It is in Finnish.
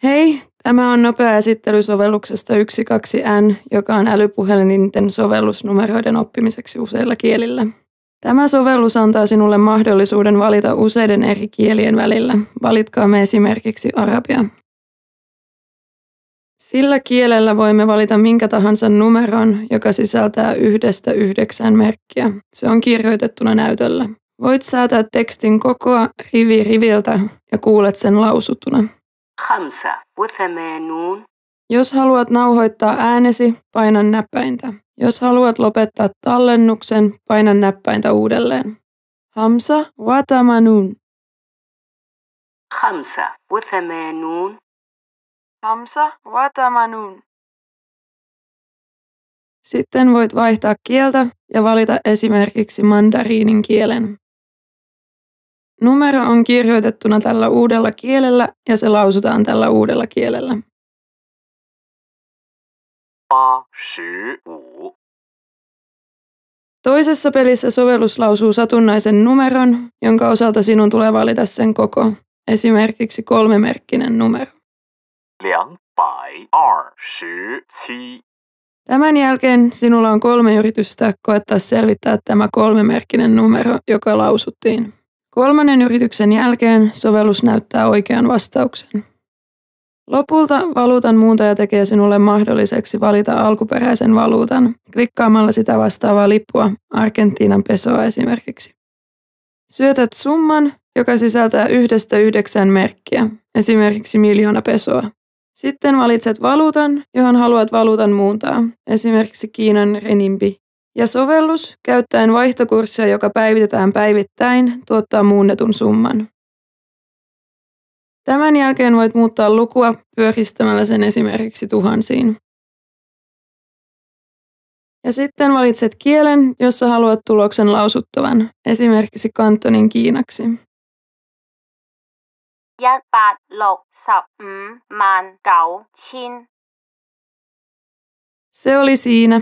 Hei, tämä on nopea esittely sovelluksesta 12N, joka on älypuhelinten sovellus numeroiden oppimiseksi useilla kielillä. Tämä sovellus antaa sinulle mahdollisuuden valita useiden eri kielien välillä. Valitkaamme esimerkiksi arabia. Sillä kielellä voimme valita minkä tahansa numeron, joka sisältää 1–9 merkkiä. Se on kirjoitettuna näytöllä. Voit säätää tekstin kokoa rivi riviltä ja kuulet sen lausuttuna. 85. Jos haluat nauhoittaa äänesi, paina näppäintä. Jos haluat lopettaa tallennuksen, paina näppäintä uudelleen. Hamsa watamanun. 85. Hamsa watamanun. Sitten voit vaihtaa kieltä ja valita esimerkiksi mandariinin kielen. Numero on kirjoitettuna tällä uudella kielellä ja se lausutaan tällä uudella kielellä. 85. Toisessa pelissä sovellus lausuu satunnaisen numeron, jonka osalta sinun tulee valita sen koko, esimerkiksi 3-merkkinen numero. 227. Tämän jälkeen sinulla on 3 yritystä koettaa selvittää tämä 3-merkkinen numero, joka lausuttiin. 3. yrityksen jälkeen sovellus näyttää oikean vastauksen. Lopulta valuutan muuntaja tekee sinulle mahdolliseksi valita alkuperäisen valuutan klikkaamalla sitä vastaavaa lippua, Argentiinan pesoa esimerkiksi. Syötät summan, joka sisältää 1–9 merkkiä, esimerkiksi 1.000.000 pesoa. Sitten valitset valuutan, johon haluat valuutan muuntaa, esimerkiksi Kiinan renminbi. Ja sovellus, käyttäen vaihtokurssia, joka päivitetään päivittäin, tuottaa muunnetun summan. Tämän jälkeen voit muuttaa lukua pyöristämällä sen esimerkiksi tuhansiin. Ja sitten valitset kielen, jossa haluat tuloksen lausuttavan, esimerkiksi kantonin kiinaksi. 165,900,000 Se oli siinä.